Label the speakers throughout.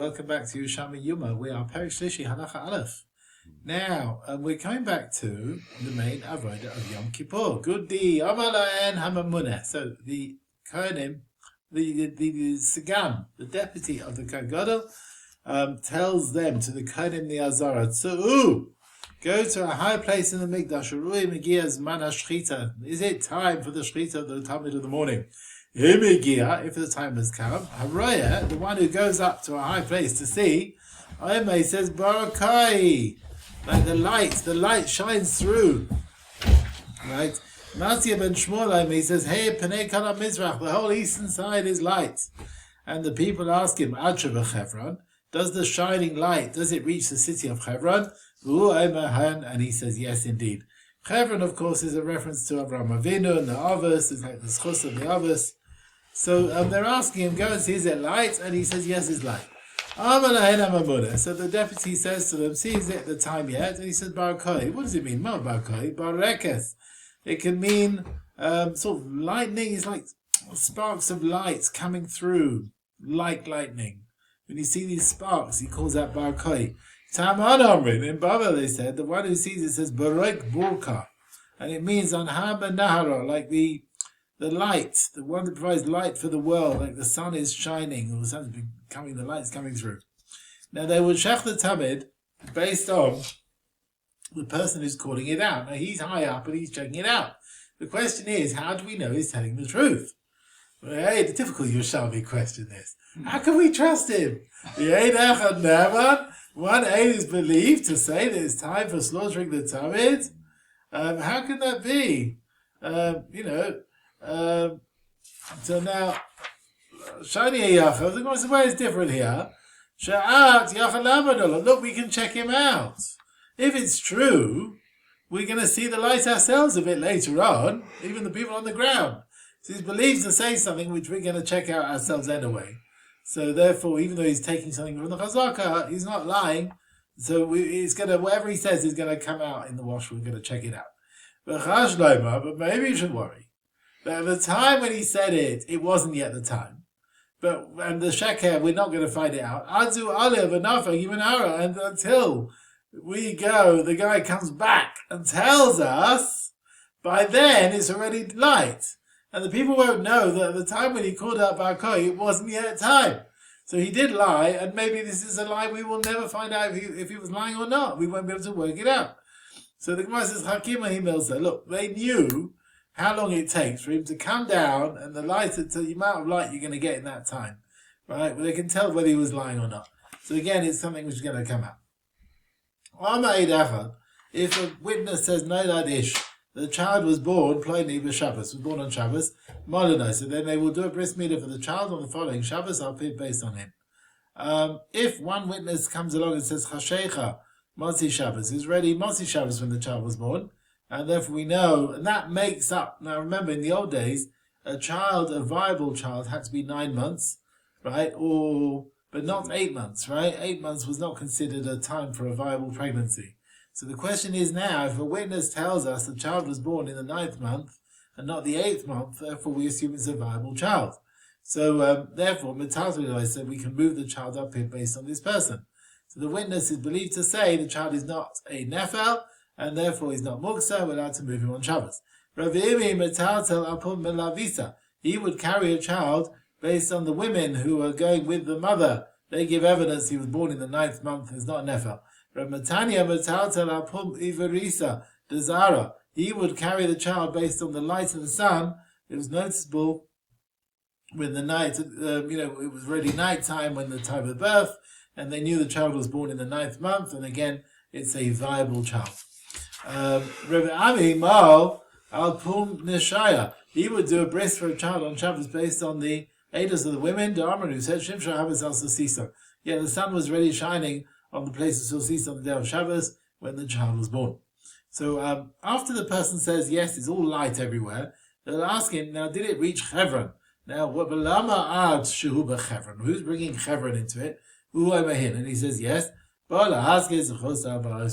Speaker 1: Welcome back to Yerushalmi Yoma. We are Perek Shlishi Halacha Aleph. Now we're coming back to the main avodah of Yom Kippur. Gudi Amalaen Hamamuneh. So the Cohen, the Sagam, the deputy of the Kohen Gadol, tells them to the Kohen the Azara, go to a high place in the Mikdash. Is it time for the Shchita of the Talmud of the morning? If the time has come, Haraya, the one who goes up to a high place to see, Omer says Barakai, like the light shines through. Right? Masechet ben Shmuel, he says, Hey, Panei Kala Mizrach, the whole eastern side is light. And the people ask him, Acha v'Chevron, does the shining light, does it reach the city of Hebron? And he says, yes, indeed. Hebron, of course, is a reference to Avraham Avinu and the Avos, it's like the schus of the Avos. So they're asking him, go and see, is it light? And he says, yes, it's light. So the deputy says to them, see, is it the time yet? And he says, Barakai. What does it mean? Barakai, Barekes. It can mean sort of lightning. It's like sparks of light coming through, like lightning. When you see these sparks, he calls that Barakai. Taman Amrin, in Baba they said, the one who sees it says Barek Burka. And it means on Haba Nahara, like the light, the one that provides light for the world, like the sun is shining, or the sun's becoming, the light's coming through. Now they would shech the tamid based on the person who's calling it out. Now he's high up and he's checking it out. The question is, how do we know he's telling the truth? Well, hey, the typical Yerushalmi question is, how can we trust him? One aid is believed to say that it's time for slaughtering the tamid. How can that be? So now, Shani Yachav, the way is different here. Look, we can check him out. If it's true, we're going to see the light ourselves a bit later on, even the people on the ground. So he's believed to say something which we're going to check out ourselves anyway. So therefore, even though he's taking something from the Chazaka, he's not lying. So whatever he says is going to come out in the wash. We're going to check it out. But maybe you should worry. But at the time when he said it, it wasn't yet the time. And the sheker, we're not going to find it out. And until we go, the guy comes back and tells us, by then it's already light. And the people won't know that at the time when he called out Barkoi, it wasn't yet time. So he did lie, and maybe this is a lie we will never find out if he was lying or not. We won't be able to work it out. So the Gemara says, Hakim Ahimilsa, look, they knew how long it takes for him to come down and the amount of light you're going to get in that time. Right? Well, they can tell whether he was lying or not. So again, it's something which is going to come out. If a witness says, no, that ish, the child was born, Pliny Shabbos, was born on Shabbos, Molonai, so then they will do a bris milah for the child on the following Shabbos, I'll pay based on him. If one witness comes along and says, Chashecha, Motzi Shabbos, is ready Motzi Shabbos when the child was born, and therefore we know, and that makes up, now remember in the old days, a viable child had to be 9 months, right, but not 8 months, right? 8 months was not considered a time for a viable pregnancy. So the question is now, if a witness tells us the child was born in the 9th month and not the 8th month, therefore we assume it's a viable child. So therefore, Metatulai said we can move the child up here based on this person. So the witness is believed to say the child is not a nefel and therefore he's not muksa, we're allowed to move him on Shabbos. He would carry a child based on the women who are going with the mother. They give evidence he was born in the 9th month, he's not a nefel. He would carry the child based on the light of the sun. It was noticeable when the night, it was already night time when the time of birth, and they knew the child was born in the 9th month, and again, it's a viable child. He would do a bris for a child on Shabbos based on the edus of the women. The Amar who said, yeah, the sun was already shining on the place of Sulsis on the day of Shabbos when the child was born. So after the person says, yes, it's all light everywhere, they'll ask him, now did it reach Hebron? Now, who's bringing Hebron into it? And he says, yes. We're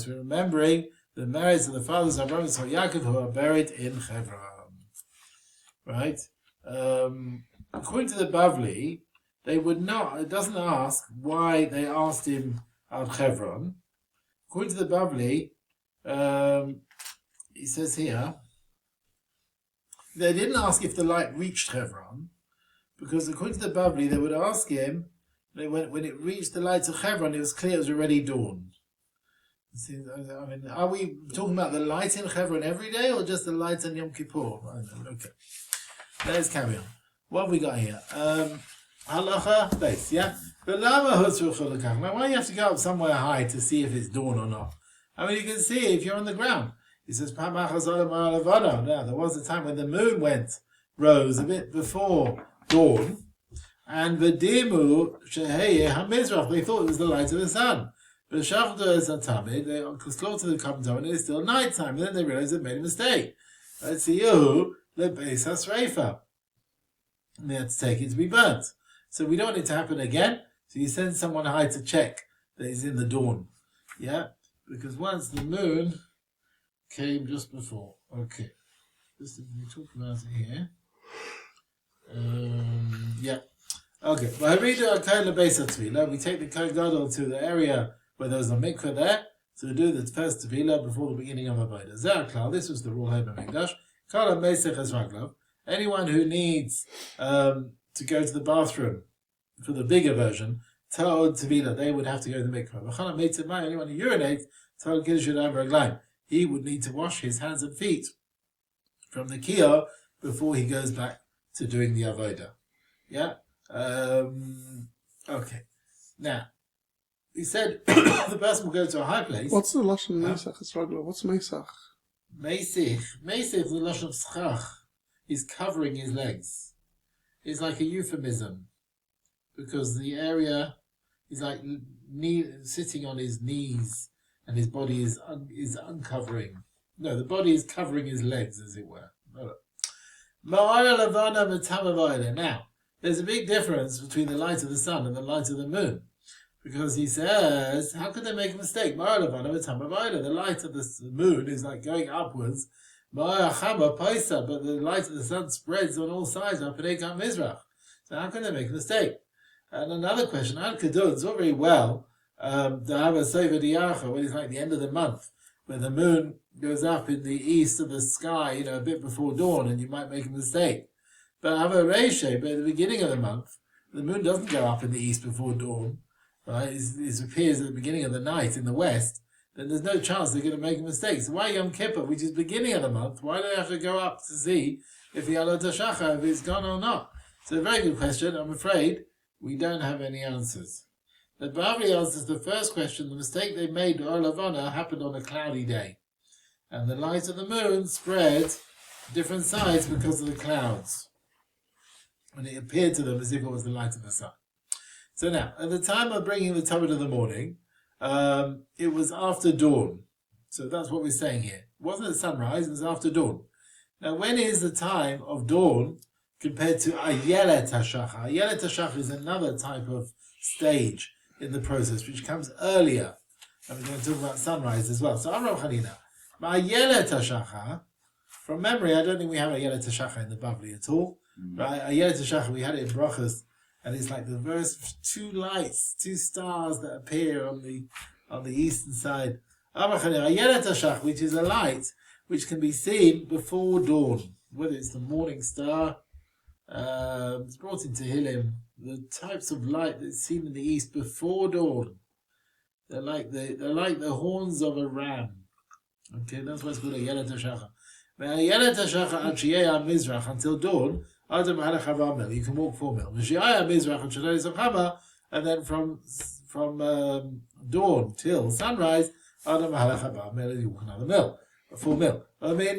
Speaker 1: remembering the merits of the fathers of Abraham and Yaakov who are buried in Hebron. Right? According to the Bavli, they would not. It doesn't ask why they asked him at Hebron. According to the Bavli, he says here, they didn't ask if the light reached Hebron, because according to the Bavli, they would ask him, when it reached the lights of Hebron, it was clear it was already dawn. I mean, are we talking about the light in Hebron every day, or just the lights on Yom Kippur? Okay. Let's carry on. What have we got here? Halacha base, yeah? But now why do you have to go up somewhere high to see if it's dawn or not? I mean, you can see if you're on the ground. He says, now, there was a time when the moon rose a bit before dawn, and V'dimu sheheye hamizrach, they thought it was the light of the sun. But Shachdu es hatamid, they close to the common and it's still nighttime, and then they realized they made a mistake. Let's see, Yehu, the beis hasreifa. And they had to take it to be burnt. So we don't want it to happen again, so you send someone high to check that it's in the dawn. Yeah? Because once the moon came just before. Okay. Just we talk about it here. Yeah. Okay. We take the Kohen Gadol to the area where there was a mikveh there to do the first tevilah before the beginning of Avodah. This was the rule here by Mikdash. Anyone who needs to go to the bathroom for the bigger version, told tevilah, they would have to go to the mikveh. Anyone who urinates, told Gilshud, he would need to wash his hands and feet from the kiyah before he goes back to doing the avodah. Yeah? Okay. Now, he said the person will go to a high place.
Speaker 2: What's the lashon Masechet? What's Masech?
Speaker 1: Masech is the lashon of schach. He's covering his legs. It's like a euphemism, because the area is like sitting on his knees, and his body is uncovering. No, the body is covering his legs, as it were. Now, there's a big difference between the light of the sun and the light of the moon. Because he says, how could they make a mistake? The light of the moon is like going upwards, but the light of the sun spreads on all sides. So how can they make a mistake? And another question, it's all very well to have a Sefer Diacha when it's like the end of the month, where the moon goes up in the east of the sky, a bit before dawn, and you might make a mistake. But have a Reishe, but at the beginning of the month, the moon doesn't go up in the east before dawn, right? It appears at the beginning of the night in the west, then there's no chance they're going to make a mistake. So why Yom Kippur, which is beginning of the month, why do they have to go up to see if the Alot HaShachar, if it's gone or not? So a very good question. I'm afraid we don't have any answers. The Bavli answers the first question. The mistake they made, Or Lavana, happened on a cloudy day. And the light of the moon spread different sides because of the clouds. And it appeared to them as if it was the light of the sun. So now, at the time of bringing the Talmud of the morning, it was after dawn. So that's what we're saying here. It wasn't at sunrise, it was after dawn. Now, when is the time of dawn compared to Ayelet HaShachar? Ayelet HaShachar is another type of stage in the process, which comes earlier. And we're going to talk about sunrise as well. So, Amram Chanina, Ayelet HaShachar, from memory, I don't think we have Ayelet HaShachar in the Bavli at all. Right? Ayelet HaShachar, we had it in Brachas, and it's like the first two lights, two stars that appear on the eastern side. Ayelet HaShachar, which is a light which can be seen before dawn, whether it's the morning star. It's brought in Tehillim, the types of light that's seen in the east before dawn. They're like the horns of a ram. Okay, that's why it's called Ayelet HaShachar. Ayelet HaShachar ad sheyeh mizrach, until dawn, Adam halachava mil, you can walk 4 mil. V'sheyeh mizrach ad sheyeh zachama, and then from dawn till sunrise, Adam halachava mil, you walk another mil. 4 mil. And where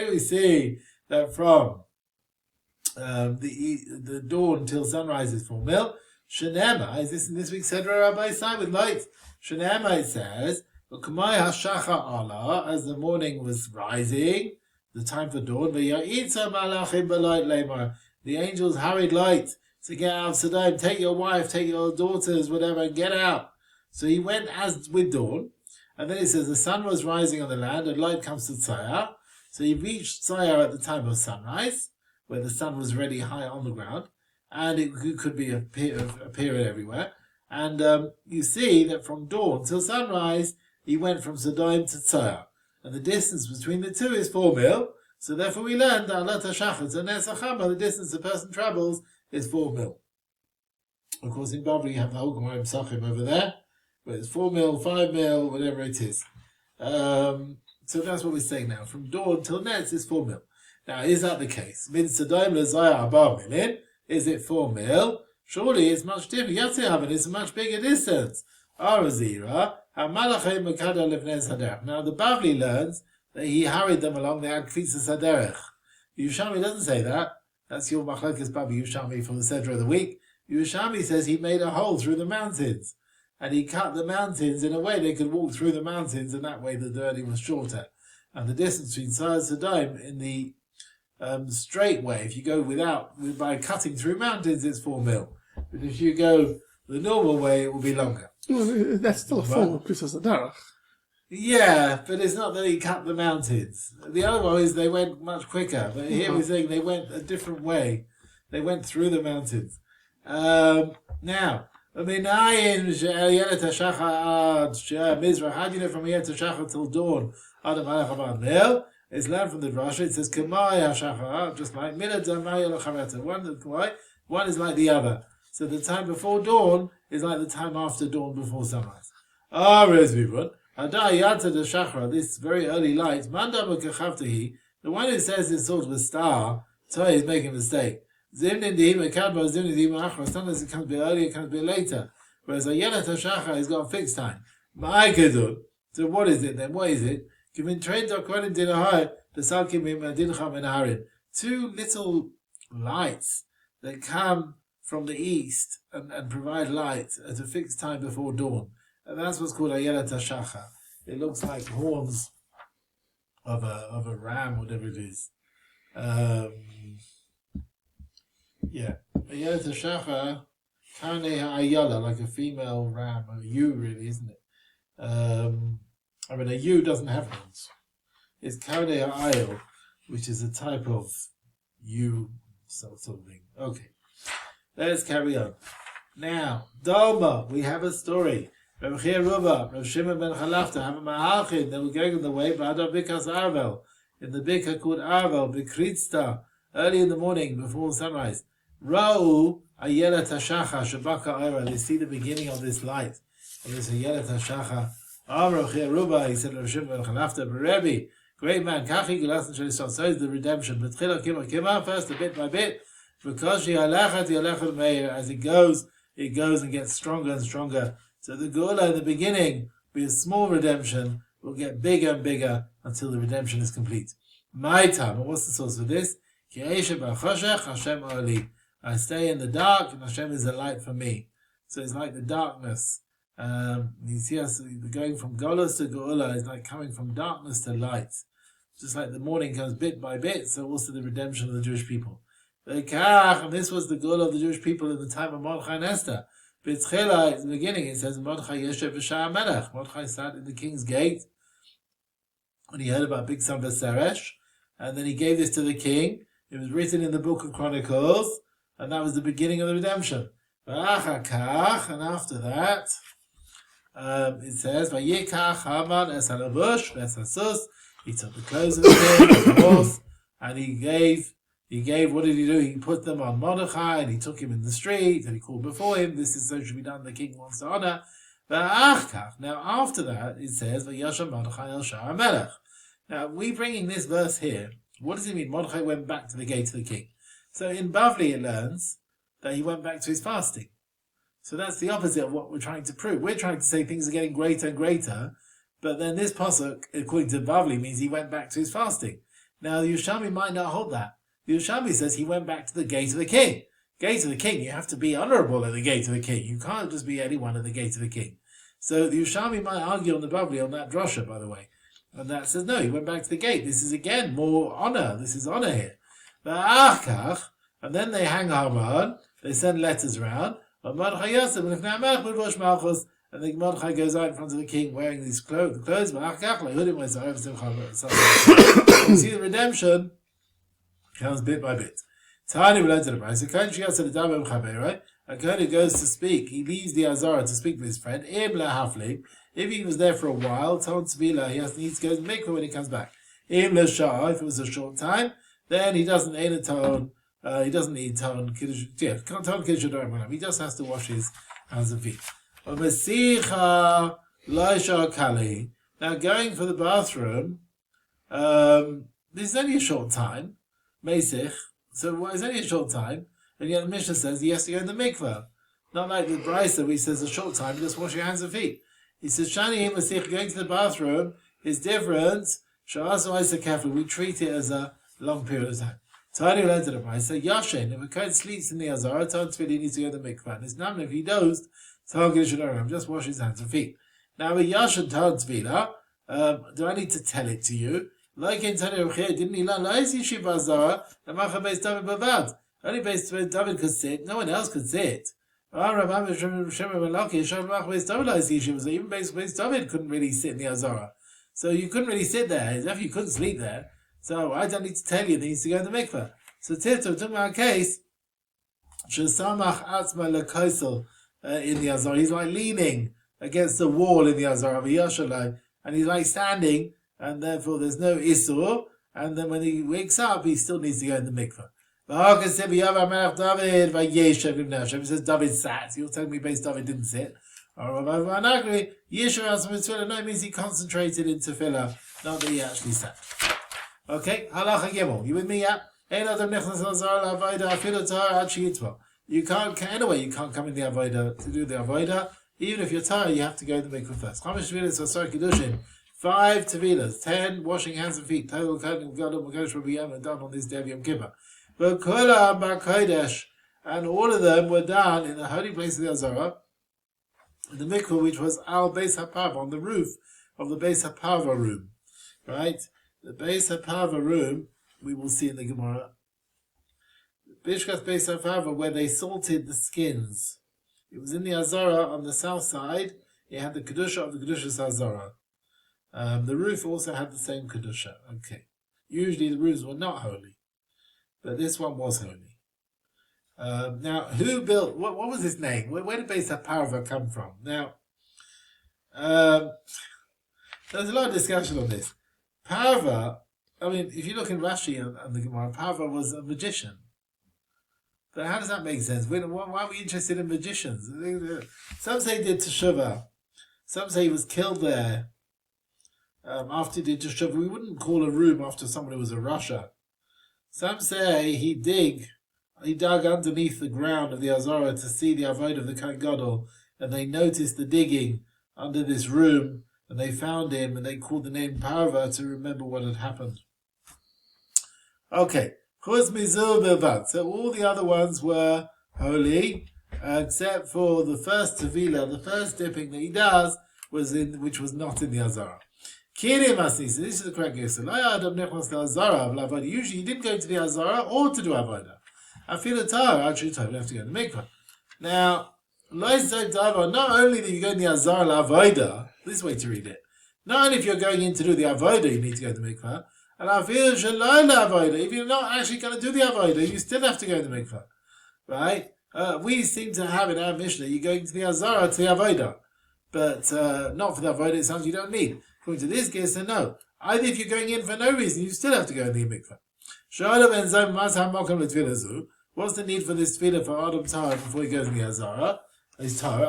Speaker 1: do we see that from the dawn till sunrise is 4 mil? Shenema, is this in this week's Sedra Rabbi Sai with lights? Shenema, it says, as the morning was rising, the time for dawn, the angels hurried light to get out of Sodom, take your wife, take your daughters, whatever, and get out. So he went as with dawn, and then it says the sun was rising on the land, and light comes to Tzayar. So he reached Tzayar at the time of sunrise. where the sun was already high on the ground, and it could be a period everywhere. And you see that from dawn till sunrise, he went from Sodom to Tzor. And the distance between the two is 4 mil. So therefore we learned that the distance the person travels is 4 mil. Of course, in Bavli you have the whole Gemara Masechet over there, but it's 4 mil, 5 mil, whatever it is. So that's what we're saying now. From dawn till Netz is 4 mil. Now, is that the case? Min Sodom leZayah 4 million. Is it 4 mil? Surely it's much different. It's a much bigger distance. Arazira. Now the Bavli learns that he hurried them along the Akfitza Saderech. Yerushalmi doesn't say that. That's your Machlokes Babi Yerushalmi for the Seder of the week. Yerushalmi says he made a hole through the mountains. And he cut the mountains in a way they could walk through the mountains, and that way the journey was shorter. And the distance between Tzor and Sodom in the straight way, if you go by cutting through mountains, it's 4 mil. But if you go the normal way, it will be longer.
Speaker 2: Well, that's still a form of Pisas Adarach.
Speaker 1: Yeah, but it's not that he cut the mountains. The other one is they went much quicker. But here we're saying they went a different way. They went through the mountains. Now, how do you know from here to Shachar till dawn? It's learned from the Drasha. It says, just like one is like the other. So the time before dawn is like the time after dawn before sunrise. This very early light, the one who says it's sort of a star, so he's making a mistake. Sometimes it comes a bit earlier, it comes a bit later. Whereas Ayelet HaShachar has got a fixed time. So what is it then? What is it? Two little lights that come from the east and provide light at a fixed time before dawn. And that's what's called Ayelet HaShachar. It looks like horns of a ram, whatever it is. Yeah. Ayelet HaShachar, Kane Ha'ayala, like a female ram, a ewe really, isn't it? A ewe doesn't have horns. It's Kane Ha'ayal, which is a type of ewe, sort of thing. Okay. Let's carry on. Now, Dalma, we have a story. Rav Chia Ruba, Rav Shimon ben Chalafta, have a mahalchin. They were going on the way, Ba'adar Bikas Arvel, in the Bika called Arvel, Bikritzta, early in the morning, before sunrise. Ra'u Ayelet HaShachar, Shabaka Ora, they see the beginning of this light. And this Ayelet HaShachar. Rav Chia Ruba, he said, Rav Shimon ben Chalafta, Rebbe, great man, Kachi Gulasan Shalisot, so is the redemption. But Chila Kima, first, a bit by bit, because as it goes and gets stronger and stronger. So the Geula in the beginning, with a small redemption, will get bigger and bigger until the redemption is complete. My time, and what's the source of this? I stay in the dark, and Hashem is a light for me. So it's like the darkness. You see us going from Golos to Geula is like coming from darkness to light. Just like the morning comes bit by bit, so also the redemption of the Jewish people. And this was the goal of the Jewish people in the time of Mordechai and Esther. B'tzchela, in the beginning, it says, Mordechai Yeshev v'Sha'ar Melech. Mordechai sat in the king's gate, and he heard about Big Son V'Seresh, and then he gave this to the king. It was written in the book of Chronicles, and that was the beginning of the redemption. And after that, it says, Vayikach Haman es halavush v'es hasus. He took the clothes of the king, the horse, and he gave, what did he do? He put them on Mordechai, and he took him in the street, and he called before him. This is so should be done, the king wants to honor. Now after that, it says, Vayasham Mordechai el Sha'ar Melech. Now, we bringing this verse here, what does it mean? Mordechai went back to the gate of the king. So in Bavli it learns that he went back to his fasting. So that's the opposite of what we're trying to prove. We're trying to say things are getting greater and greater, but then this pasuk, according to Bavli, means he went back to his fasting. Now, the Yerushalmi might not hold that. The Yerushalmi says he went back to the gate of the king. Gate of the king, you have to be honorable at the gate of the king. You can't just be anyone at the gate of the king. So the Yerushalmi might argue on the Bavli on that drasha, by the way. And that says, no, he went back to the gate. This is again more honor. This is honor here. And then they hang Haman. They send letters around. And then Mordechai goes out in front of the king wearing these clothes. You see the redemption comes bit by bit. Tani related to the price. A Cohen who goes to speak, he leaves the Azara to speak with his friend. If he was there for a while, he needs to go to the mikveh when he comes back. If it was a short time, then he doesn't need a tone. He doesn't need tone kiddush. Yeah, can't tone kiddush. He just has to wash his hands and feet. Now going for the bathroom, this is only a short time. Masech. So it's only a short time, and yet the Mishnah says he has to go in the mikveh. Not like the Brisa, where he says a short time, just wash your hands and feet. He says Shani Masech going to the bathroom is different. We treat it as a long period of time. Tani learned to the Brisa. Yashin, if a Kohen sleeps in the Azara, he needs to go to the mikveh. And it's not if he dozed, just wash his hands and feet. Now with Yashin Tan Tvila, do I need to tell it to you? Like in Tani Ruchia, didn't he learn Lais Yeshiv Azara, the Macha Beis David Bavad? Only Beis David could sit, no one else could sit. Even Beis David couldn't really sit in the Azara. So you couldn't really sit there, you couldn't sleep there. So I don't need to tell you that he needs to go in the mikveh. So Tirto took my case, Shesamach Atzma Lekoisel in the Azara. He's like leaning against the wall in the Azara of Yerushalmi, and he's like standing, and therefore there's no Isur, and then when he wakes up, he still needs to go in the mikveh. He says David sat. You're telling me Beis David didn't sit. No, it means he concentrated in tefillah, not that he actually sat. Okay, halacha gimel. You with me? Yeah. You can't anyway. You can't come in the avodah to do the avodah. Even if you're tired, you have to go to the mikveh first. 5 tevilas, 10 washing hands and feet. Total cutting done on this day of Yom Kippur. And all of them were done in the holy place of the Azara, in the mikveh, which was al Beis Hapava, on the roof of the Beis Hapava room. Right? The Beis Hapava room, we will see in the Gemara. Bishkas Beis Hapava, where they salted the skins. It was in the Azara on the south side. It had the Kedusha of the Kedushas Azara. The roof also had the same Kedusha. Okay. Usually the roofs were not holy, but this one was holy. Now, who built, what was his name? Where did Beis Hapava come from? Now, there's a lot of discussion on this. Parva, I mean, if you look in Rashi and the Gemara, Parva was a magician. But how does that make sense? Why are we interested in magicians? Some say he did teshuvah. Some say he was killed there after he did teshuvah. We wouldn't call a room after someone who was a Rasha. Some say he dug underneath the ground of the Azara to see the avodah of the Kohen Gadol, and they noticed the digging under this room, and they found him, and they called the name Parva to remember what had happened. Okay, so all the other ones were holy, except for the first tevilah, the first dipping that he does, which was not in the Azara. This is the correct answer. Usually he didn't go to the Azara or to do avodah. I feel a tar, actually you have to go to the mikveh. Now, not only that you go in the Azara avodah, this way to read it. Not only if you're going in to do the avodah, you need to go to the mikveh. And I feel avodah. If you're not actually going to do the avodah, you still have to go to the mikveh. Right? We seem to have in our Mishnah, you're going to the Azara to the avodah. But not for the avodah, it sounds you don't need. According to this case, no. Either if you're going in for no reason, you still have to go in the mikveh. What's the need for this tefillah for Adam Tahar before he goes in the Azara? He's Tahar.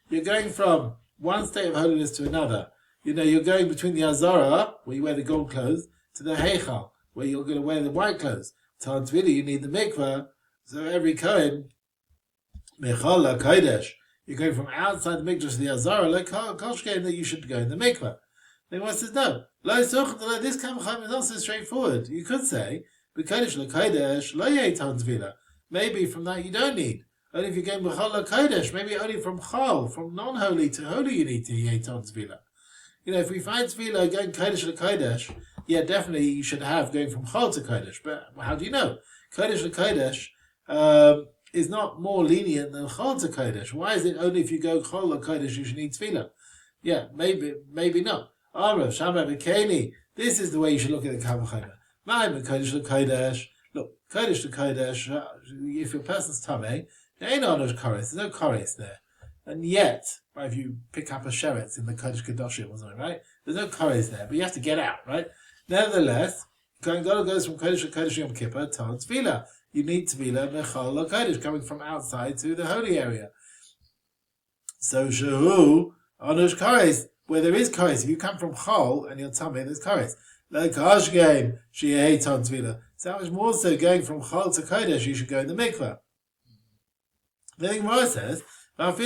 Speaker 1: You're going from one state of holiness to another. You're going between the Azara, where you wear the gold clothes, to the Heichal, where you're going to wear the white clothes. Tahar tefillah, you need the mikveh. So every Cohen, Mechal LaKodesh, you're going from outside the mikveh to the Azara, like Koshkein, that you should go in the mikveh. Then one says, no. This Chaim is also straightforward. You could say, maybe from that you don't need. Only if you're going B'chol LaKodesh, maybe only from Chol, from non-holy to holy you need to Yeton Tefillah. If we find Tefillah going Kodesh LaKodesh, yeah, definitely you should have going from Chol to Kodesh. But how do you know? Kodesh LaKodesh is not more lenient than Chol to Kodesh. Why is it only if you go Chol LaKodesh you should need Tefillah? Yeah, maybe not. Harav, Shammai, Bekeni. This is the way you should look at the Kavachomer. Ma'im Kodesh L'Kodesh. Look, Kodesh L'Kodesh, if your person's Tameh, there ain't no Koris, there's no Koris there. And yet, right, if you pick up a sheretz in the Kodesh Kedoshim or something, right, there's no Koris there, but you have to get out, right? Nevertheless, Kohen Gadol goes from Kodesh to Kodesh Yom Kippur to Tefillah. You need Tefillah Mechal LaKodesh, coming from outside to the holy area. So Shehu Onush Koris, where there is Koris, if you come from Chol and you're Tameh, there's Koris. Like Ashgame, she hates on Tefillah. So how much more so going from Chol to Kodesh, you should go in the mikveh. Then the Gemara says, but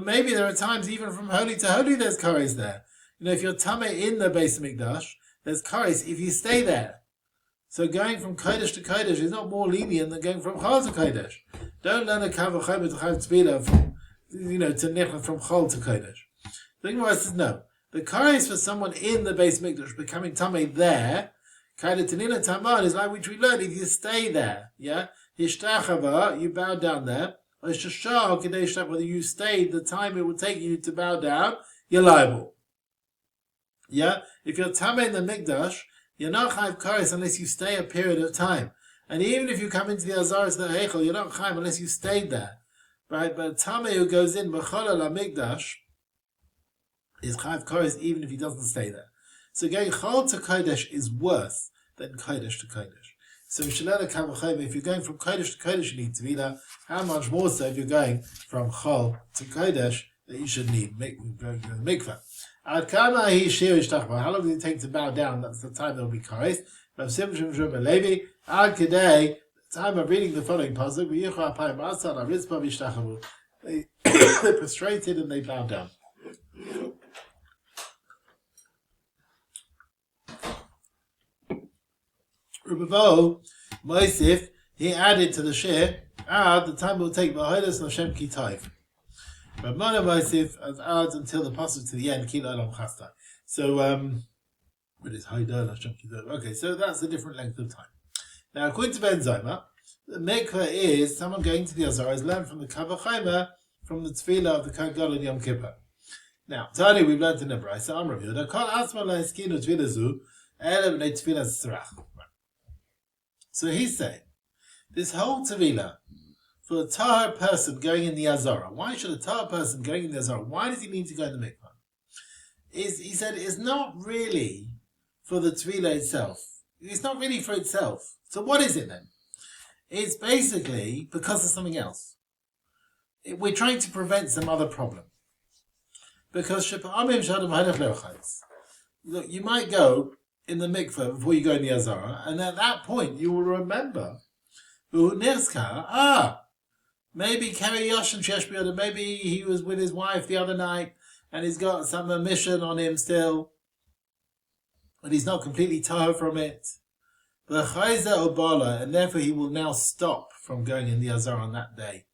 Speaker 1: maybe there are times even from holy to holy there's Koris there. You know, if you're Tameh in the Beis Mikdash, there's Koris if you stay there. So going from Kodesh to Kodesh is not more lenient than going from Chol to Kodesh. Don't learn a Kavachomer to Chaim Tefillah from, to Nichla from Chol to Kodesh. The Gemara says no. The Koris for someone in the Beis Mikdash becoming Tameh there, Kaida Tanina Taman is like which we learned if you stay there. Yeah? Hishtachava, you bow down there. Or Shashah, whether you stayed the time it would take you to bow down, you're liable. Yeah? If you're Tameh in the Mikdash, you're not Chayiv Koris unless you stay a period of time. And even if you come into the Azaras, the Heichel, you're not Chayiv unless you stayed there. Right? But Tameh who goes in, B'chol la Mikdash, is Chayiv Koris even if he doesn't stay there. So going Chol to Kodesh is worse than Kodesh to Kodesh. So if you're going from Kodesh to Kodesh, you need Tefillah. How much more so if you're going from Chol to Kodesh that you should need mikveh. How long does it take to bow down? That's the time there will be Koris. The time of reading the following pasuk, they prostrated and they bowed down. Rabbo Moisif, he added to the shir, the time will take B'hodas Lashem Kitayv. Rabmana Moisif adds until the pasuk to the end, Kila Elam Chasta. So, what is Haida Lashem Kitayv? Okay, so that's a different length of time. Now, according to Ben Zoma, the mikveh is someone going to the Azaras, learn from the Kavachomer, from the Tefillah of the Kohen Gadol in Yom Kippur. Now, Tani, we've learned in the Brayso, Amrav Yehuda, Kol Asma La'eskinu Tefillah Zu, Ele B'nei Tefillah Tzrach. So he's saying, this whole Tefillah, for a Tahar person going in the Azara, why should a Tahar person going in the Azara, why does he need to go in the mikveh? He said, it's not really for the Tefillah itself. It's not really for itself. So what is it then? It's basically because of something else. We're trying to prevent some other problem. Because look, you might go in the mikveh before you go in the Azara, and at that point you will remember, maybe Kari Yoshin Sheshbiyada, maybe he was with his wife the other night, and he's got some omission on him still, and he's not completely tahor from it. But Chayza Obala, and therefore he will now stop from going in the Azara on that day.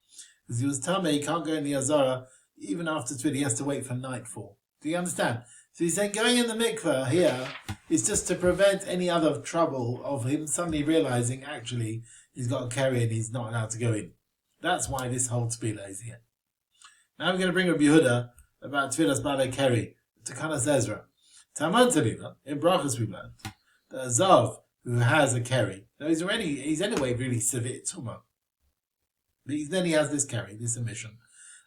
Speaker 1: Because he was Tameh, he can't go in the Azara, even after Twitter, he has to wait for nightfall. Do you understand? So he's saying going in the mikveh here is just to prevent any other trouble of him suddenly realizing actually he's got a carry and he's not allowed to go in. That's why this whole tefillah is here. Now we're going to bring Rabbi Yehuda about tefillah's balei keri to Kanas Ezra. Taman Tefillah, in Brachas we learned, the Azav who has a carry, he's anyway really severe tumah. But then he has this carry, this omission.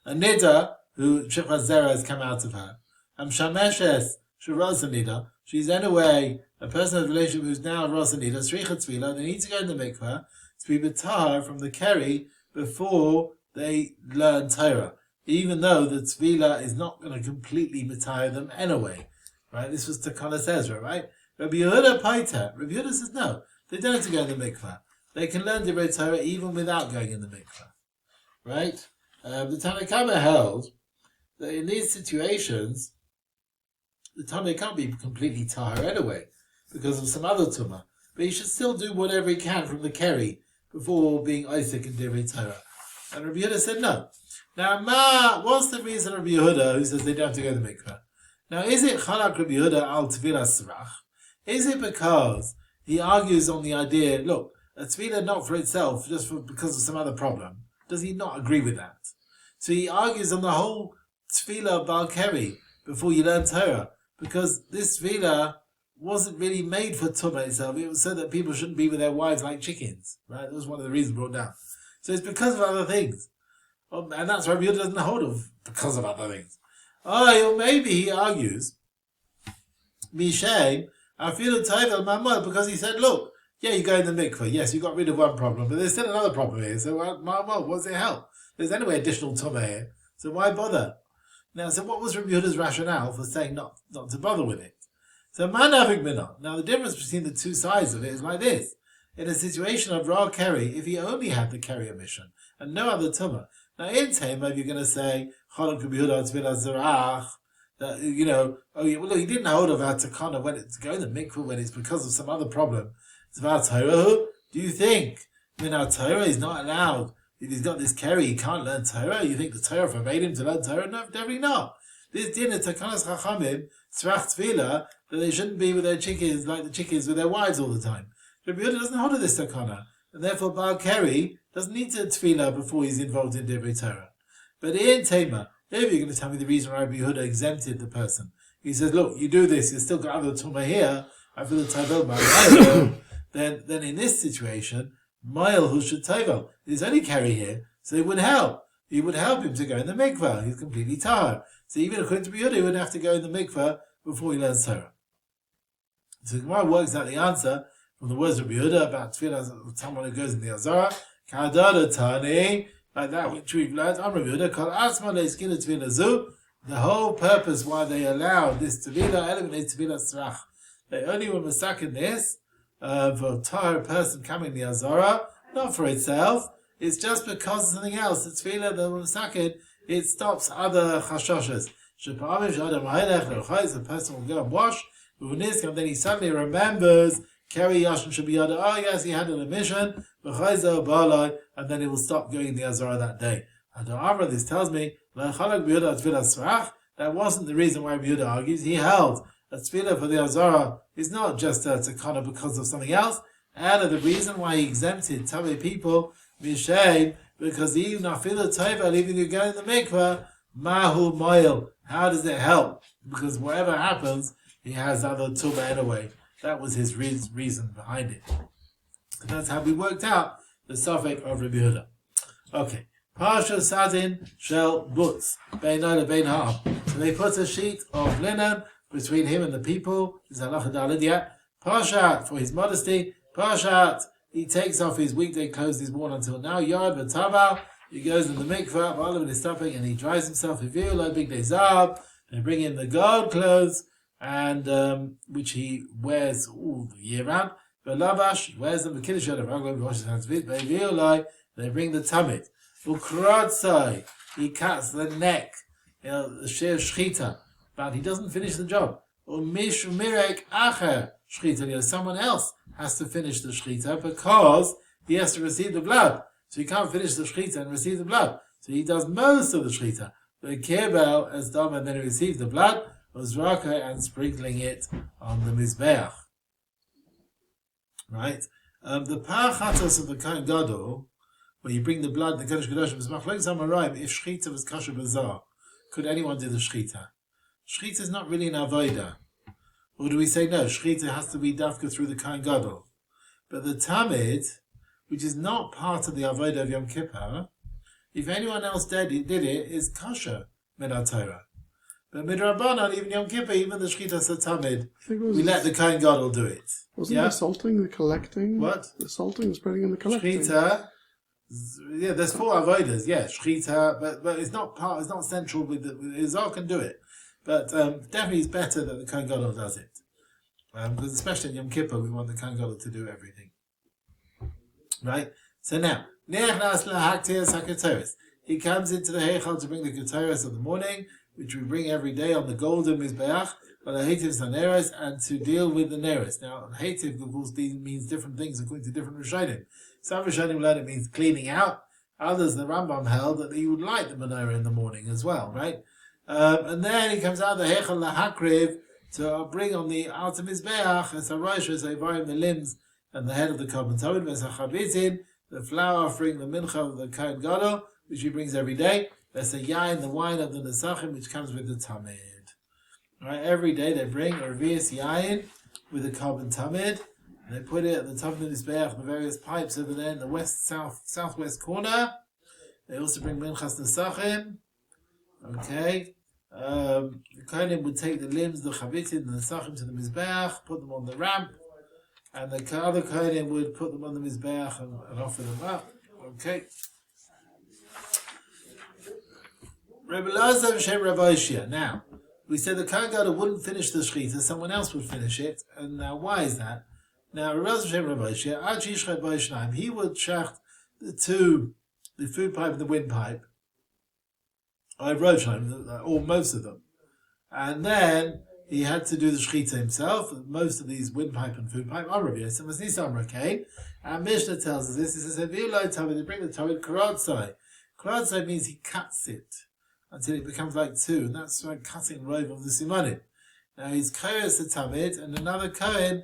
Speaker 1: A Nida, who Shechas Zera has come out of her. Shameshes, Rosanida, she's anyway a person of relationship who's now Rosanida, Sricha Tzvila, they need to go in the mikveh to be betahar from the keri before they learn Torah. Even though the Tzvila is not going to completely betahar them anyway. Right? This was Takanas Ezra, right? Rabbi Yehuda Paita, Rabbi Yehuda says no, they don't have to go in the mikveh. They can learn the Torah even without going in the mikveh. Right? The Tanakhama held that in these situations, the Tameh can't be completely tahor anyway, because of some other tumah. But he should still do whatever he can from the keri before being Isaac and Divrei Torah. And Rabbi Yehuda said no. Now, what's the reason Rabbi Yehuda who says they don't have to go to the mikveh? Now, is it Chalak Rabbi Yehuda al Tefillah Srach? Is it because he argues on the idea, look, a Tefillah not for itself, just because of some other problem? Does he not agree with that? So he argues on the whole Tefillah Bal Keri before you learn Torah. because this tefillah wasn't really made for Tumah itself. It was so that people shouldn't be with their wives like chickens, right? That was one of the reasons brought down. So it's because of other things. And that's why Rabbi Yehuda doesn't hold of because of other things. Or maybe he argues, Mishem, I feel a Taivel Mamad, because he said, look, yeah, you go in the mikveh. Yes, you got rid of one problem, but there's still another problem here. So, Mamad, what's it help? There's anyway additional Tumah here. So why bother? Now, so what was Rabbi Yehuda's rationale for saying not to bother with it? So, Manavik Minah. Now, the difference between the two sides of it is like this. In a situation of Ra Keri, if he only had the carrier mission and no other Tumah. Now, in Taimah, you're going to say, Cholok Rabbi Yehuda Tzvila Zerach, that, you know, well, he didn't hold of our takana when it's going to mikveh when it's because of some other problem. It's about Torah. Do you think when our Torah is not allowed, if he's got this carry, he can't learn Torah? You think the Torah forbade him to learn Torah? No, definitely not. This din is takanas chachamim, tzrach tefillah, that they shouldn't be with their chickens like the chickens with their wives all the time. Rabbi Yehuda doesn't hold of this takana, and therefore Baal Keri doesn't need to tefillah before he's involved in Divrei Torah. But in Tema, if you're going to tell me the reason why Rabbi Yehuda exempted the person, he says, look, you do this, you've still got other tumah here, I feel the tavel by then in this situation, Mail who should tavel. There's only carry here, so it would help. It would help him to go in the mikveh. He's completely tahar. So even according to Rabbi Yehuda, he wouldn't have to go in the mikveh before he learns Torah. So the Gemara works out the answer from the words of Rabbi Yehuda about tefillah, someone who goes in the Azara, Kadada Tani, like that which we've learned. I'm Rabbi Yehuda, Kol Asma Le'eskina Tefillah Zu. The whole purpose why they allowed this tefillah element is tefillah tzrach. They only were masakin this for a tahar person coming in the Azara, not for itself. It's just because of something else. The tefillah, the masakin, it stops other chashoshes. The person will go and wash, and then he suddenly remembers, carry Yashin Shabiyada, oh yes, he had an emission, and then he will stop going in the Azara that day. This tells me, that wasn't the reason why Rabbi Yehuda argues. He held that tefillah for the Azara is not just a takana because of something else, and the reason why he exempted Tavei people, Mishem, because even Nafila Taiva, even you go in the mikveh, Mahu Moil, how does it help? Because whatever happens, he has other tumah anyway. That was his reason behind it. And that's how we worked out the suffix of Rabbi Yehuda. Okay. Parsha Sadin Shel Butz Bein Ola Bein Ha'am. So they put a sheet of linen between him and the people. This is halacha daled yet. Parshat, for his modesty. Parshat, he takes off his weekday clothes he's worn until now. Yad v'taval, he goes in the mikveh, all of his stuffing, and he dries himself. Reveal like big day zab. They bring in the gold clothes, and which he wears all the year round. V'lavash, he wears them. The kiddush of Raglan, he washes his hands with. They bring the tamid. Ukrotzai, he cuts the neck, the shear shchita, but he doesn't finish the job. Umish mirek acher shchita, someone else has to finish the shchita because he has to receive the blood. So he can't finish the shchita and receive the blood. So he does most of the shchita. The kebel as dom, and then he receives the blood, was raka and sprinkling it on the mizbeach. Right? The parachatos of the Kohen Gadol, where you bring the blood, the Kodesh Kodesh, if Shechita was kosher bazar, could anyone do the Shechita? Shechita is not really an avodah. Or do we say no, Shechita has to be dafka through the Kohen Gadol? But the Tamid, which is not part of the avodah of Yom Kippur, if anyone else did it, is kosher Minat Torah. But Midrabanan, even Yom Kippur, even the Shechita Satamid, we let the Kohen Gadol do it.
Speaker 2: Wasn't the salting, the collecting?
Speaker 1: What?
Speaker 2: The salting, the spreading, and the collecting.
Speaker 1: Shechita. Yeah, there's 4 avodas. Yeah, shchita, but it's not part. It's not central with the Izar can do it, but definitely it's better that the Kohen Gadol does it, because especially in Yom Kippur we want the Kohen Gadol to do everything. Right. So now, he comes into the heichal to bring the keteres of the morning, which we bring every day on the golden mizbeach, but the heitiv saneres, and to deal with the neres. Now, heitiv, of course, means different things according to different rishonim. Some rishonim learn it means cleaning out. Others, the Rambam held that he would light the menorah in the morning as well, right? And then he comes out the heichal lahakriv to bring on the outer mizbeach as a rosh, as a the limbs and the head of the korban tamid, as a chavitin, the flour offering, the mincha of the Kohen Gadol, which he brings every day. There's a yain, the wine of the nesachim, which comes with the tamid. Right, every day they bring a revius yain with a carbon tamid, and they put it at the top of the mizbeach, the various pipes over there in the southwest corner. They also bring minchas nesachim. Okay, the Cohen would take the limbs, the chavitin, and the nesachim to the mizbeach, put them on the ramp, and the other Cohen would put them on the mizbeach and offer them up. Okay. Rabbi Lazar v'shem Rav Oshia. Now, we said the Kohen Gadol wouldn't finish the shechita, someone else would finish it. And now, why is that? Now, Rabbi Lazar v'shem Rav Oshia, he would shacht the food pipe and the wind pipe, or most of them. And then he had to do the shechita himself. Most of these wind pipe and food pipe are Rabbi Yosef. Okay, and Mishnah tells us this. He says, they bring the Dovid karotzai. Karotzai means he cuts it until it becomes like two, and that's like cutting rove of the simanim. Now he's kohes the tamid, and another Cohen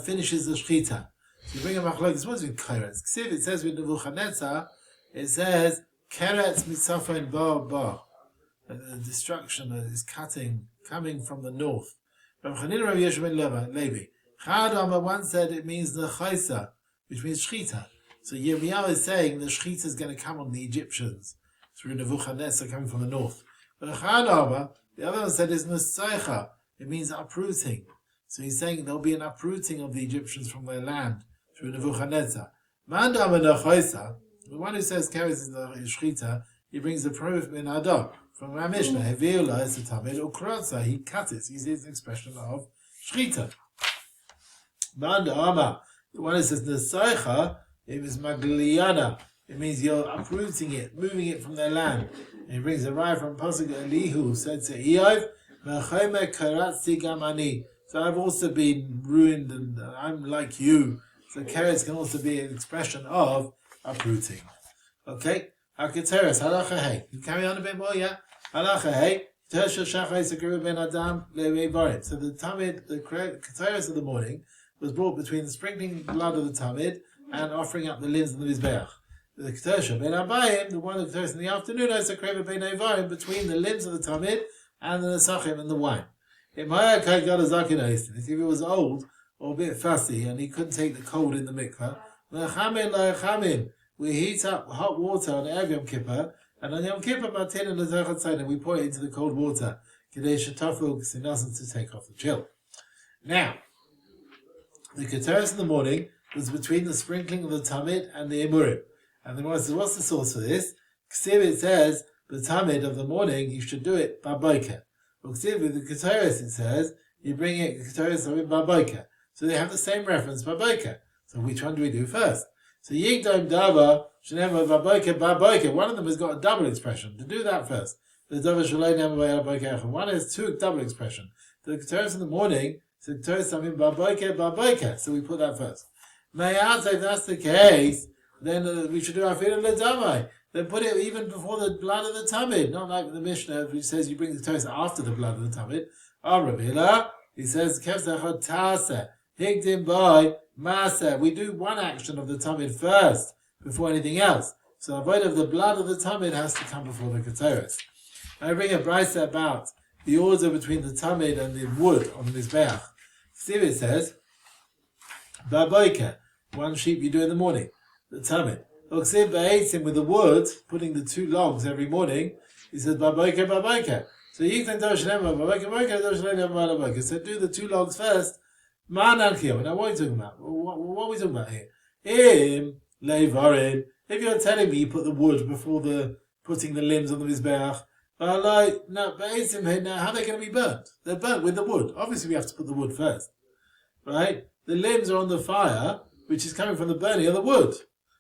Speaker 1: finishes the shechita. So you bring a machlokes. What's with kohes? If it says with Nebuchadnezzar, it says keretz mitzafon bar. The destruction that is coming from the north. Rav Chanina Rav Yerushalmi Levi. Harav once said it means the chaisa, which means shechita. So Yirmiyahu is saying the shechita is going to come on the Egyptians through Nebuchadnezzar coming from the north. But Harav, the other one said is Masechet. It means uprooting. So he's saying there'll be an uprooting of the Egyptians from their land through Nebuchadnezzar. Mandam and chaisa, the one who says carries the shechita, he brings the proof in Adar. From our Mishnah, Heviula is the tamid or krotza. He cut it. He uses an expression of shechita. Manda Ama, the one who says Nesaicha, it is magliana. It means you're uprooting it, moving it from their land. And he brings a raya from Pasuk Elihu, said to Eov, Mechome karatzi gamani. So I've also been ruined, and I'm like you. So keretz can also be an expression of uprooting. Okay. Haketeres halacha hey. You carry on a bit more, yeah. Halacha hey. So the tamid, the keteres of the morning, was brought between the sprinkling blood of the tamid and offering up the limbs of the mizbeach. The keteres ben abayim, the one of the keteres in the afternoon, is a kreva ben avarim between the limbs of the tamid and the nesachim and the wine. If he was old or a bit fussy and he couldn't take the cold in the mikveh, we heat up hot water on Erev Yom Kippur, and on Yom Kippur, we pour it into the cold water, to take off the chill. Now, the keteres in the morning was between the sprinkling of the tamid and the emurim. And the Gemara says, what's the source for this? It says, the tamid of the morning, you should do it baboker. With the keteres, it says, you bring it keteres of baboker. So they have the same reference, baboker. So which one do we do first? So Yigdom Dava, Shenema Baboika, one of them has got a double expression. To do that first. The Dava Shalay Nema Baboika. One has two double expression. The keteres in the morning, so keteres Samim Baboika. So we put that first. Mayat, if that's the case, then we should do Afilu Ledamai. Then put it even before the blood of the tamid. Not like the Mishnah, which says you bring the keteres after the blood of the tamid. Rabila, he says, Kefzachot Tasa, Higdim Boy, Masa, we do one action of the tamid first, before anything else. So avoid of the blood of the tamid has to come before the keteres. I bring a brisa about the order between the tamid and the wood on the mizbeach. See it says, Baboika, one sheep you do in the morning, the tamid. Oksiv ba'etzim with the wood, putting the two logs every morning, he says Baboika. So you can do Baboika, so do the two logs first. Now what are you talking about? What are we talking about here? If you're telling me you put the wood before putting the limbs on the mizbeach, now how are they going to be burnt? They're burnt with the wood. Obviously we have to put the wood first. Right? The limbs are on the fire, which is coming from the burning of the wood.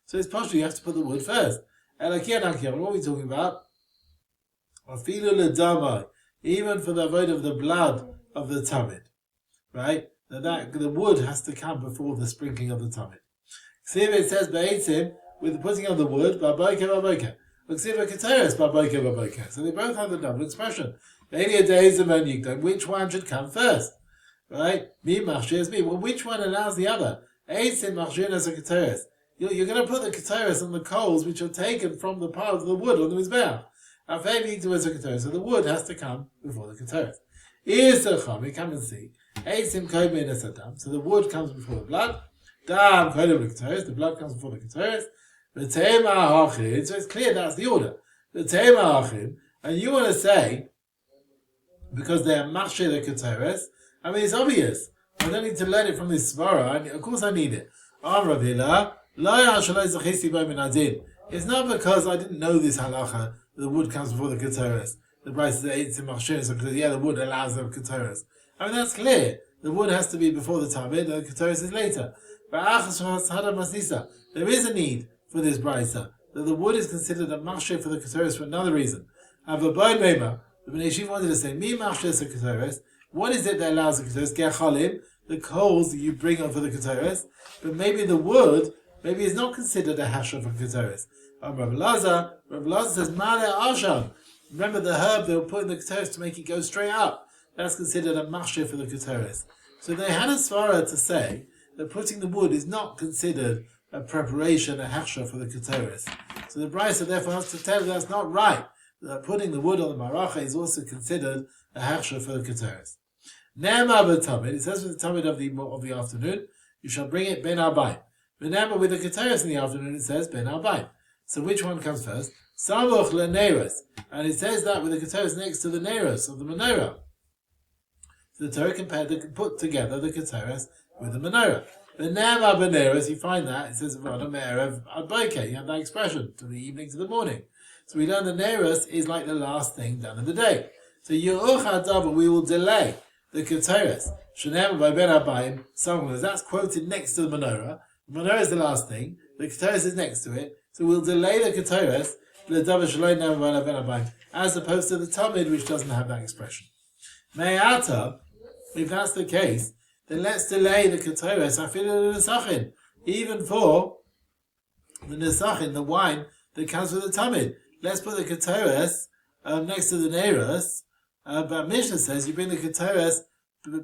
Speaker 1: So it's possible you have to put the wood first. What are we talking about? Even for the avoid of the blood of the tamid. Right? That the wood has to come before the sprinkling of the tamid. See if it says ba'etzim with the putting of the wood, baboika. Uksiva keteres baboika. So they both have the double expression. Which one should come first? Right? Mi machshir mi. Well, which one allows the other? Eitzim machshir as a keteres. You're going to put the keteres on the coals which are taken from the part of the wood on the mizbeach. So the wood has to come before the keteres. We come and see. So the wood comes before the blood. The blood comes before the Keteris. So it's clear that's the order. And you want to say, because they are Masechet the Keteris, I mean, it's obvious. I don't need to learn it from this Svara. Of course I need it. It's not because I didn't know this halacha. The wood comes before the Keteris. The Bryce says because the wood allows the Keteris. I mean, that's clear. The wood has to be before the Tamid, and the Keteris is later. But there is a need for this Brysa, that the wood is considered a Masechet for the Keteris for another reason. The Yeshiva wanted to say, what is it that allows the Keteris? The coals that you bring on for the Keteris, but maybe the wood, maybe is not considered a hasher for Keteris. Rav Lazar says, Male Asham. Remember the herb they were putting the Keteris to make it go straight up. That's considered a Masechet for the Keteris. So they had a svara to say that putting the wood is not considered a preparation, a hasher for the Keteris. So the Brisa therefore has to tell you that's not right. That putting the wood on the maracha is also considered a hasher for the Keteris. Ne'emar b'tamid, it says with the tamid of the afternoon, you shall bring it ben arbaim. Ne'emar with the Keteris in the afternoon, it says ben arbaim. So which one comes first? Samuch le'neiros, and it says that with the Keteris next to the neiros of the menorah. So the Torah put together the Keteris with the menorah. The ne'emar b'neiros, you find that it says v'adam erev ad boker. You have that expression to the evening to the morning. So we learn the neiros is like the last thing done of the day. So Yeruchadav, we will delay the Keteris. Shenem by Ben Abayim, someone that's quoted next to the menorah. The menorah is the last thing. The Keteris is next to it. So we'll delay the Keteris as opposed to the Talmud, which doesn't have that expression. Me'ata, if that's the case, then let's delay the Keteris. I feel the Nesachin, even for the Nesachin, the wine that comes with the Talmud. Let's put the Keteris next to the Neiros. But Mishnah says you bring the Keteris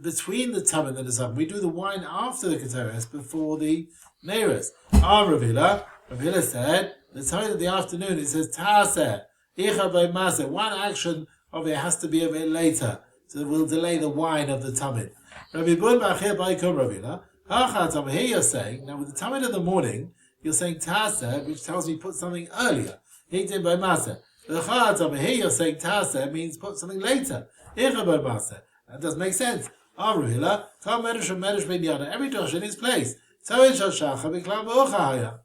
Speaker 1: between the Talmud and the Nesachin. We do the wine after the Keteris, before the Neiros. Rav Hila said, the time of the afternoon, it says, Ta'aseh, Icha by Maseh. One action of it has to be a bit later. So we'll delay the wine of the Tamid. Rabbi Bun Bachir Baikum Rav Hila. Here you're saying, now with the Tamid of the morning, you're saying Ta'aseh, which tells me put something earlier. Hiktin by Maseh. Here you're saying Ta'aseh means put something later. Icha by Maseh. That doesn't make sense. Rav Hila, Tam Medrash and Medrash Ben Yana. Every Dosh in its place. Toin Shal Shacha B'Klam B'Ochahaya.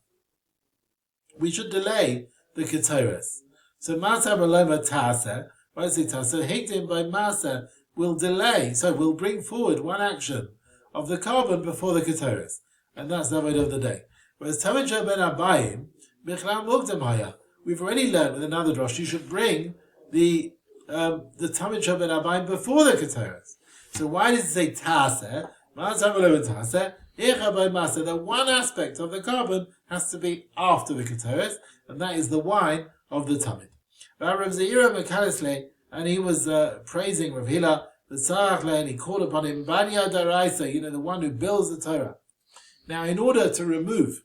Speaker 1: We should delay the Keteris. So Masa Baloma Tasa, why does it Tasa? Hikdim by Masa will delay, so we'll bring forward one action of the carbon before the Keteris. And that's the word of the day. Whereas Tamid Ben Abayim, Bichlam Mugdam Haya. We've already learned with another drosh, you should bring the Tamid Ben Abayim before the Keteris. So why does it say Tasa? Masa Baloma Tasa. That one aspect of the carbon has to be after the Keteris, and that is the wine of the Tamid. Rav Zeira Mekalisle, and he was praising Rav Hila, the Tzarachle, and he called upon him, Banya Daraisa, the one who builds the Torah. Now, in order to remove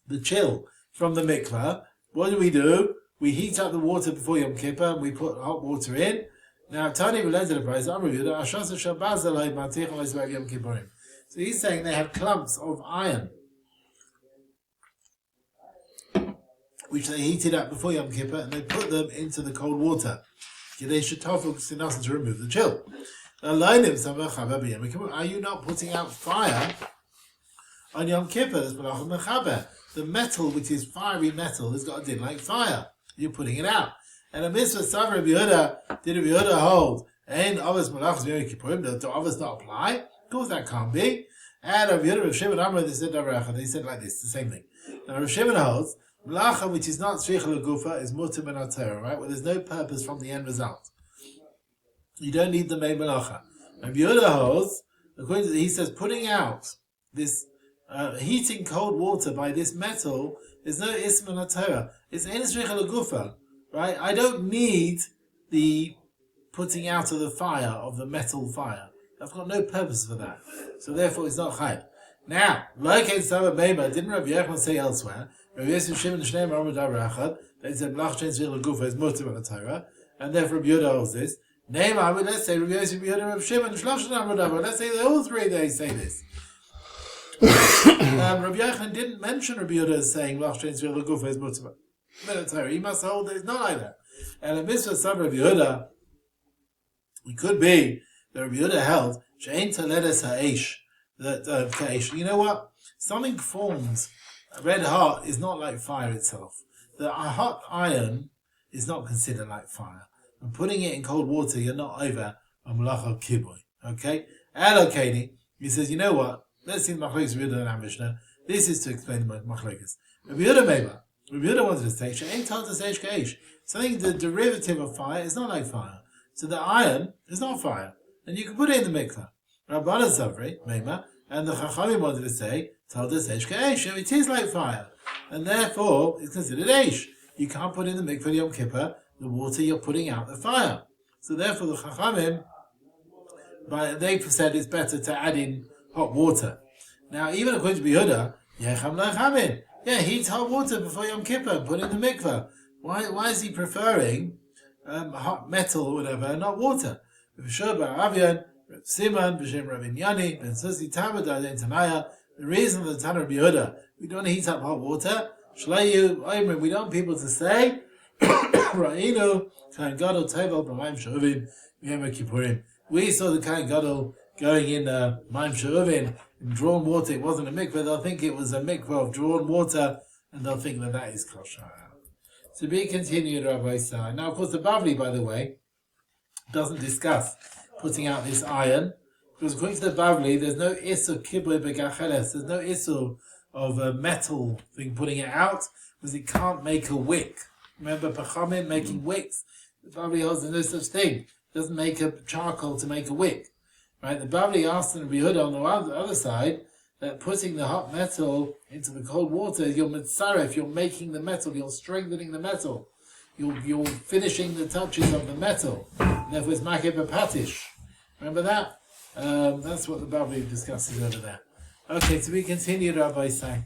Speaker 1: the chill from the mikvah, what do? We heat up the water before Yom Kippur, and we put hot water in. Now, Tani related to the price, Rav Yehuda, Ashas Shabbat Zalai Matich Oisvag Yom Kippurim. So he's saying they have clumps of iron, which they heated up before Yom Kippur, and they put them into the cold water. They should to remove the chill. Are you not putting out fire on Yom Kippur? The metal, which is fiery metal, has got a din like fire. You're putting it out. And a mitzvah Savra Rabbi Yehuda hold, and others malachas Yom Kippurim, do others not apply? Of course that can't be. And Rav Yehuda, Rav Shimon Amar, they said like this, the same thing. Now Rav Shimon holds, Melacha, which is not Tzricha L'Gufa, is Mutter Ben HaTorah, right? Where there's no purpose from the end result. You don't need the main Melacha. Rav Yehuda holds, according to he says, putting out this, heating cold water by this metal, there's no Ism Ben HaTorah. It's Ein Tzricha L'Gufa, right? I don't need the putting out of the fire, of the metal fire. I've got no purpose for that. So therefore it's not Chaim. Now, like in Saba Bema, didn't Rav Yechon say elsewhere, Rav Yosef Shimon Shnei Amar Davar Echad, they said Mlach Chen Tzricha L'Gufa is Mutter Ben HaTorah, and therefore Rav Yehuda holds this. Name, I would let's say Rabbi Yosef, Rabbi Yehuda, Rabbi Shimon, Shlosh Amud Avar. Let's say they all three they say this. Rabbi Yochanan didn't mention Rabbi Yehuda as saying Lachshin Tzvil L'Gufa is Mutzvah. He must hold that it's not like that. And a mitzvah son Rabbi Yehuda, it could be that Rabbi Yehuda held She'ein Taledes Ha'esh, that Ka'esh. You know what? Something formed. Red hot is not like fire itself. The hot iron is not considered like fire. And putting it in cold water, you're not over a malacha kiboy. Okay? Allocating, he says, you know what? Let's see the machlokes Rabbi Yehuda and Mishnah. This is to explain the machlokes. Rabbi Yehuda Meba. Rabbi Yehuda wanted to say, She'ein Taledes Ha'esh Ka'esh. Something, the derivative of fire is not like fire. So the iron is not fire. And you can put it in the mikveh. Rabbana Zavri, Mema, and the Chachamim wanted to say, Taledes Ha'esh Ka'esh. It is like fire. And therefore, it's considered Eish. You can't put in the mikveh Yom Kippur the water you're putting out the fire. So therefore the Chachamim, they've said it's better to add in hot water. Now, even according to Yehuda, Yecham Lechamin. Yeah, heat hot water before Yom Kippur, put in the mikveh. Why is he preferring hot metal or whatever, not water? The reason for the Tanna Rabbi Yehuda, we don't heat up hot water. We don't want people to say, we saw the Kohen Gadol going in Maim She'uvin, in drawn water. It wasn't a mikveh. They'll think it was a mikveh of drawn water, and they'll think that is kosher. To be continued, Rabbi Sai. Now, of course, the Bavli, by the way, doesn't discuss putting out this iron, because according to the Bavli, there's no issur kibbutz begacheles. There's no issur of a metal thing putting it out, because it can't make a wick. Remember Pachamim making wicks? The Bavli holds there's no such thing. It doesn't make a charcoal to make a wick. Right? The Bavli asked in Rabbi Yehuda on the other side that putting the hot metal into the cold water, you're mitzaref, you're making the metal, you're strengthening the metal, you're finishing the touches of the metal. And therefore it's makeh b'patish. Remember that? That's what the Bavli discusses over there. Okay, to be continued, Rabbi Say.